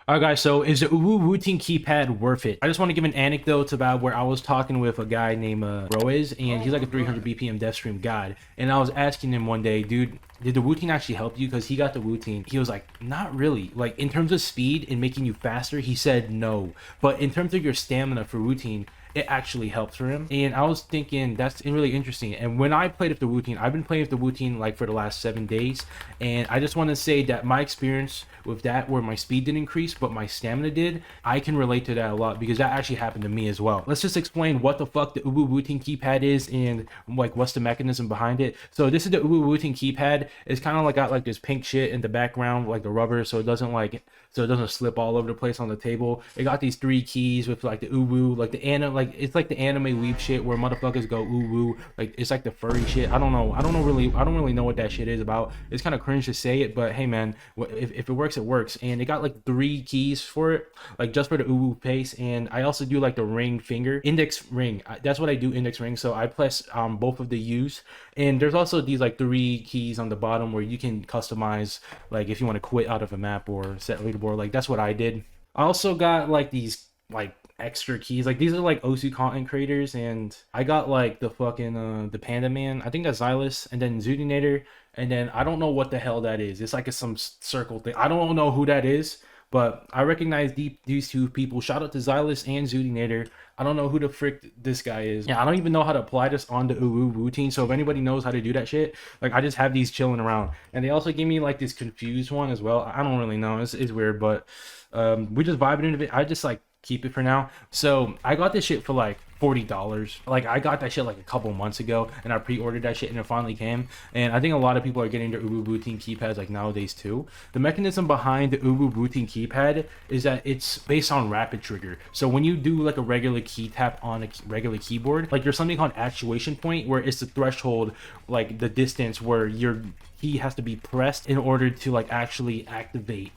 Alright guys, so is the UwU Wooting Keypad worth it? I just want to give an anecdote about where I was talking with a guy named Roez, and he's like a 300 BPM dev stream god. And I was asking him one day, dude, did the Wooting actually help you? Because he got the Wooting. He was like, not really. Like in terms of speed and making you faster, he said no. But in terms of your stamina for Wooting, it actually helps for him. And I was thinking that's really interesting. And when I played with the Wooting, I've been playing with the Wooting like for the last 7 days, and I just want to say that my experience with that, where my speed didn't increase but my stamina did, I can relate to that a lot because that actually happened to me as well. Let's just explain what the fuck the UwU Wooting Keypad is and like what's the mechanism behind it. So this is the UwU Wooting Keypad. It's kind of like got like this pink shit in the background, like the rubber, so it doesn't slip all over the place on the table. It got these 3 keys with like the UwU, like the it's like the anime weeb shit where motherfuckers go UwU, like it's like the furry shit. I don't really know what that shit is about. It's kind of cringe to say it, but hey man, if it works, it works. And it got like 3 keys for it, like just for the UwU pace. And I also do like the ring finger, index ring. That's what I do, index ring. So I press both of the U's. And there's also these like 3 keys on the bottom where you can customize, like if you want to quit out of a map or set leaderboard. Like that's what I did. I also got like these like extra keys, like these are like OC content creators, and I got like the fucking the Panda Man, I think that's Xylus, and then Zudinator, and then I don't know what the hell that is. It's like some circle thing. I don't know who that is, but I recognize these 2 people. Shout out to Xylus and Zudinator. I don't know who the frick this guy is. Yeah, I don't even know how to apply this on the UwU routine. So if anybody knows how to do that shit, like I just have these chilling around. And they also gave me like this confused one as well. I don't really know. It's weird, but we just vibing into it. I just like keep it for now. So I got this shit for like $40. Like I got that shit like a couple months ago, and I pre-ordered that shit and it finally came. And I think a lot of people are getting their UwU Wooting keypads like nowadays too. The mechanism behind the UwU Wooting keypad is that it's based on rapid trigger. So when you do like a regular key tap on a regular keyboard, like there's something called actuation point, where it's the threshold, like the distance where your key has to be pressed in order to like actually activate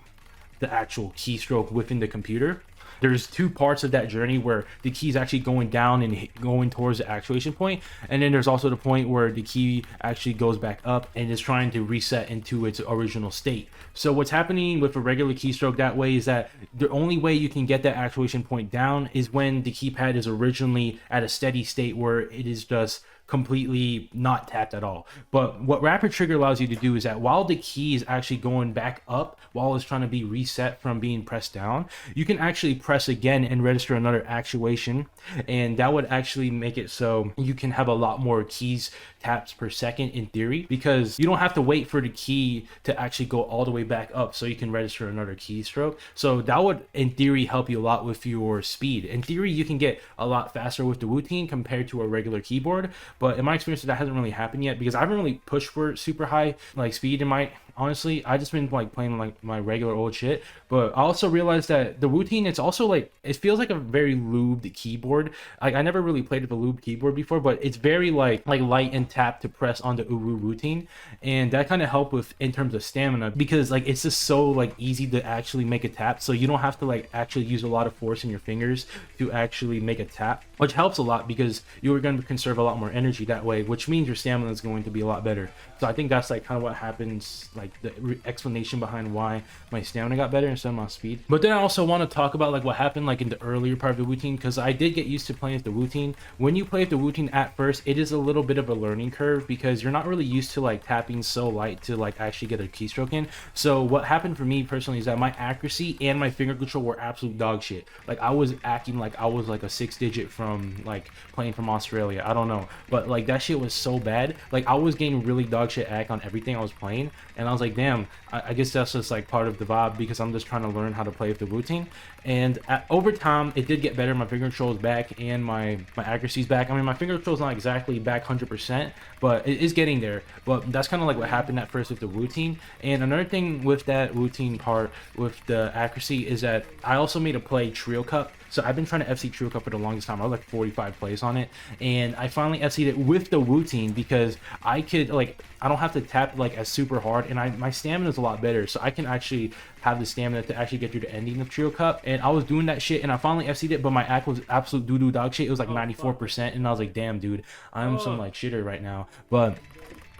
the actual keystroke within the computer. There's 2 parts of that journey where the key is actually going down and going towards the actuation point, and then there's also the point where the key actually goes back up and is trying to reset into its original state. So what's happening with a regular keystroke that way is that the only way you can get that actuation point down is when the keypad is originally at a steady state where it is just completely not tapped at all. But what rapid trigger allows you to do is that while the key is actually going back up, while it's trying to be reset from being pressed down, you can actually press again and register another actuation, and that would actually make it so you can have a lot more keys taps per second in theory, because you don't have to wait for the key to actually go all the way back up so you can register another keystroke. So that would in theory help you a lot with your speed. In theory you can get a lot faster with the routine compared to a regular keyboard, but in my experience that hasn't really happened yet because I haven't really pushed for super high like speed in my, honestly I just been like playing like my regular old shit. But I also realized that the routine, it's also like, it feels like a very lubed keyboard. Like I never really played with a lubed keyboard before, but it's very like light and tap to press on the UwU routine, and that kind of helped with in terms of stamina, because like it's just so like easy to actually make a tap, so you don't have to like actually use a lot of force in your fingers to actually make a tap, which helps a lot because you're going to conserve a lot more energy that way, which means your stamina is going to be a lot better. So I think that's like kind of what happens, like the explanation behind why my stamina got better instead of my speed. But then I also want to talk about like what happened like in the earlier part of the routine, because I did get used to playing with the routine. When you play with the routine at first, it is a little bit of a learning curve because you're not really used to like tapping so light to like actually get a keystroke in. So what happened for me personally is that my accuracy and my finger control were absolute dog shit. Like I was acting like I was like a 6-digit from like playing from Australia. I don't know, but like that shit was so bad. Like I was getting really dog shit act on everything I was playing, and I was like, damn, I guess that's just like part of the vibe because I'm just trying to learn how to play with the routine. And over time it did get better. My finger control is back and my accuracy is back. I mean, my finger control is not exactly back 100%, but it is getting there. But that's kind of like what happened at first with the routine. And another thing with that routine part with the accuracy is that I also made a play Trio Cup. So I've been trying to FC Trio Cup for the longest time. I was like 45 plays on it, and I finally FC'd it with the routine because I could like, I don't have to tap like as super hard, and my stamina is a lot better, so I can actually have the stamina to actually get through the ending of Trio Cup. And I was doing that shit, and I finally FC'd it, but my act was absolute doo-doo dog shit. It was like 94%, and I was like, damn dude, I'm some like shitter right now. But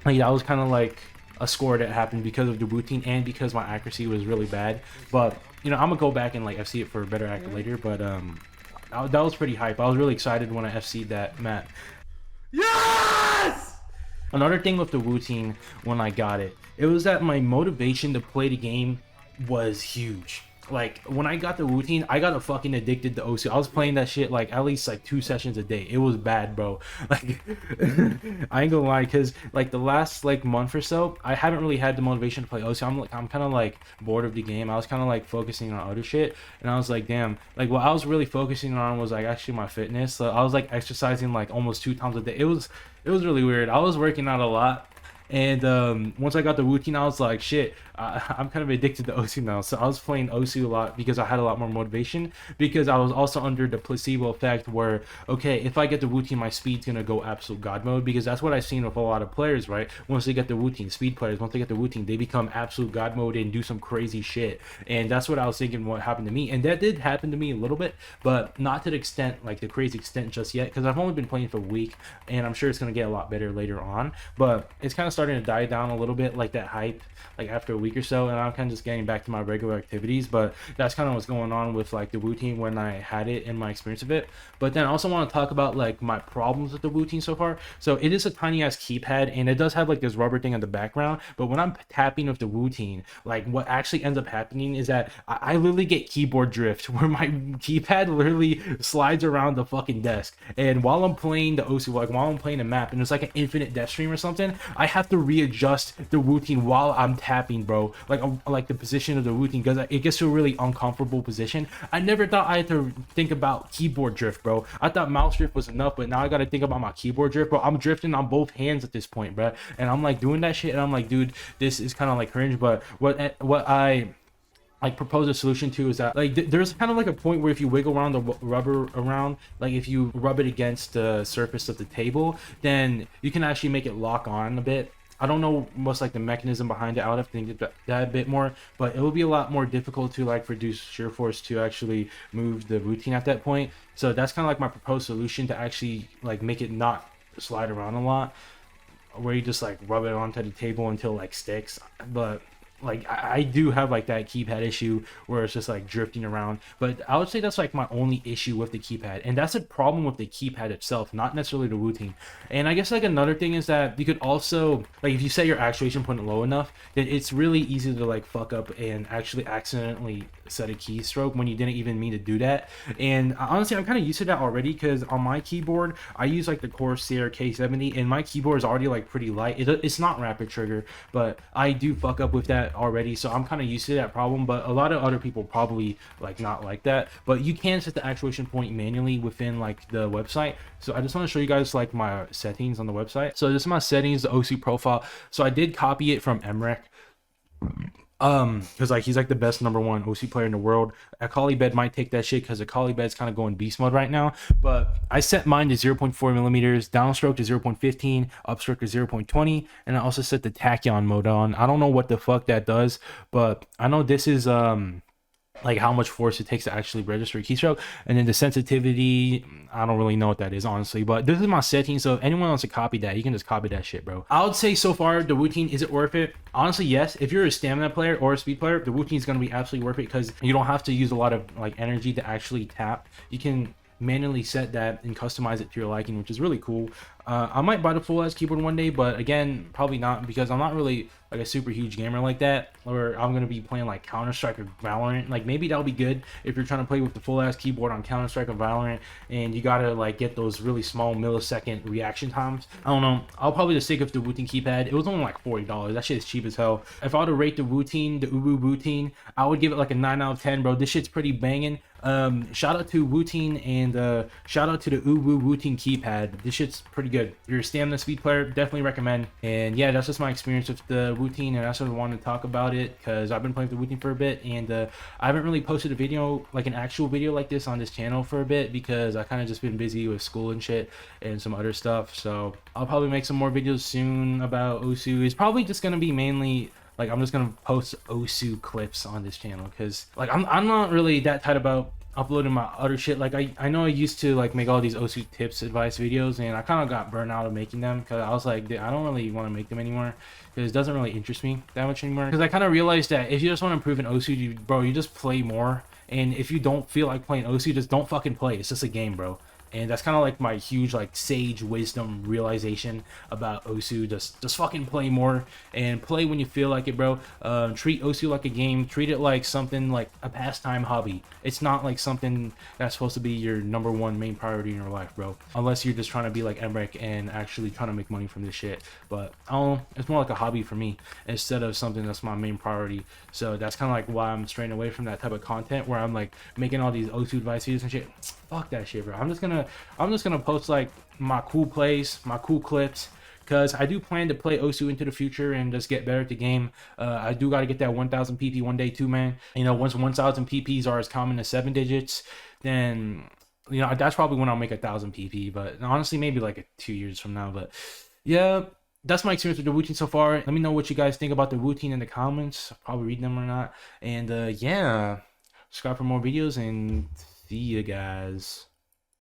like that was kind of like a score that happened because of the routine and because my accuracy was really bad. But you know, I'm gonna go back and like FC it for a better actor later, but that was pretty hype. I was really excited when I FC'd that map. Yes! Another thing with the Wooting when I got it, it was that my motivation to play the game was huge. Like when I got the Wooting, I got fucking addicted to OC. I was playing that shit like at least like 2 sessions a day. It was bad, bro. Like I ain't gonna lie, because like the last like month or so, I haven't really had the motivation to play OC. I'm kind of like bored of the game. I was kind of like focusing on other shit, and I was like, damn. Like what I was really focusing on was like actually my fitness. So I was like exercising like almost 2 times a day. It was really weird. I was working out a lot. And once I got the Wooting, I was like, shit, I'm kind of addicted to OSU now. So I was playing OSU a lot because I had a lot more motivation, because I was also under the placebo effect where, okay, if I get the Wooting, my speed's gonna go absolute god mode, because that's what I've seen with a lot of players, right? Once they get the Wooting, speed players, once they get the Wooting, they become absolute god mode and do some crazy shit. And that's what I was thinking what happened to me, and that did happen to me a little bit, but not to the extent, like the crazy extent just yet, because I've only been playing for a week, and I'm sure it's gonna get a lot better later on. But it's kind of starting to die down a little bit, like that hype, like after a week or so, and I'm kind of just getting back to my regular activities. But that's kind of what's going on with like the Wooting when I had it and my experience of it. But then I also want to talk about like my problems with the Wooting so far. So it is a tiny ass keypad, and it does have like this rubber thing in the background, but when I'm tapping with the Wooting, like what actually ends up happening is that I literally get keyboard drift where my keypad literally slides around the fucking desk, and while I'm playing the OC, like while I'm playing a map and it's like an infinite death stream or something, I have to readjust the Wooting while I'm tapping, bro. Like the position of the Wooting, because it gets to a really uncomfortable position. I never thought I had to think about keyboard drift, bro. I thought mouse drift was enough, but now I gotta think about my keyboard drift, bro. I'm drifting on both hands at this point, bro, and I'm like doing that shit, and I'm like, dude, this is kind of like cringe. But what I like propose a solution to is that like there's kind of like a point where if you wiggle around the rubber around, like if you rub it against the surface of the table, then you can actually make it lock on a bit. I don't know what's like the mechanism behind it. I would have to think that a bit more, but it will be a lot more difficult to like reduce shear force to actually move the Wooting at that point. So that's kind of like my proposed solution to actually like make it not slide around a lot, where you just like rub it onto the table until it like sticks. But like I do have like that keypad issue where it's just like drifting around, but I would say that's like my only issue with the keypad, and that's a problem with the keypad itself, not necessarily the Wooting. And I guess like another thing is that you could also like, if you set your actuation point low enough, then it's really easy to like fuck up and actually accidentally set a keystroke when you didn't even mean to do that. And honestly, I'm kind of used to that already, because on my keyboard I use like the Corsair K70, and my keyboard is already like pretty light. It's not rapid trigger, but I do fuck up with that already, so I'm kind of used to that problem. But a lot of other people probably like not like that. But you can set the actuation point manually within like the website. So I just want to show you guys like my settings on the website. So this is my settings, the OC profile. So I did copy it from Emrek, because like he's like the best #1 OC player in the world. Akali Bed might take that shit because Akali Bed's kind of going beast mode right now. But I set mine to 0.4 millimeters, downstroke to 0.15, upstroke to 0.20, and I also set the tachyon mode on. I don't know what the fuck that does, but I know this is like how much force it takes to actually register a keystroke. And then the sensitivity, I don't really know what that is, honestly, but this is my setting. So if anyone wants to copy that, you can just copy that shit, bro. I would say so far the Wooting, is it worth it? Honestly, yes. If you're a stamina player or a speed player, the Wooting is going to be absolutely worth it, because you don't have to use a lot of like energy to actually tap. You can manually set that and customize it to your liking, which is really cool. I might buy the full ass keyboard one day, but again, probably not, because I'm not really like a super huge gamer like that, or I'm gonna be playing like Counter-Strike or Valorant. Like maybe that'll be good if you're trying to play with the full ass keyboard on Counter-Strike or Valorant, and you gotta like get those really small millisecond reaction times. I don't know, I'll probably just stick with the Wooting keypad. It was only like $40. That shit is cheap as hell. If I were to rate the Wooting, the UwU Wooting, I would give it like a 9 out of 10, bro. This shit's pretty banging. Shout out to Wooting, and shout out to the UwU Wooting keypad. This shit's pretty good. If you're a stamina speed player, definitely recommend. And yeah, that's just my experience with the Wooting, and that's what I wanted to talk about it, because I've been playing with the Wooting for a bit, and I haven't really posted a video, like an actual video like this on this channel for a bit, because I kind of just been busy with school and shit and some other stuff. So I'll probably make some more videos soon about OSU. It's probably just gonna be mainly like, I'm just gonna post OSU clips on this channel, because like I'm not really that tight about uploading my other shit. Like I know I used to like make all these OSU tips advice videos, and I kind of got burnt out of making them because I was like, dude, I don't really want to make them anymore because it doesn't really interest me that much anymore. Because I kind of realized that if you just want to improve in OSU, bro, you just play more. And if you don't feel like playing OSU, just don't fucking play. It's just a game, bro. And that's kind of like my huge like sage wisdom realization about OSU. Just fucking play more and play when you feel like it, bro. Treat OSU like a game. Treat it like something like a pastime hobby. It's not like something that's supposed to be your #1 main priority in your life, bro. Unless you're just trying to be like Emmerich and actually trying to make money from this shit. But I don't know, it's more like a hobby for me instead of something that's my main priority. So that's kind of like why I'm straying away from that type of content where I'm like making all these OSU advice videos and shit. Fuck that shit, bro. I'm just gonna post like my cool plays, my cool clips, because I do plan to play OSU into the future and just get better at the game. I do got to get that 1,000 PP one day too, man. You know, once 1,000 PPs are as common as 7 digits, then you know that's probably when I'll make 1,000 PP. But honestly, maybe like 2 years from now. But yeah, that's my experience with the Wooting so far. Let me know what you guys think about the Wooting in the comments. I'll probably read them or not. And yeah, subscribe for more videos and see you guys.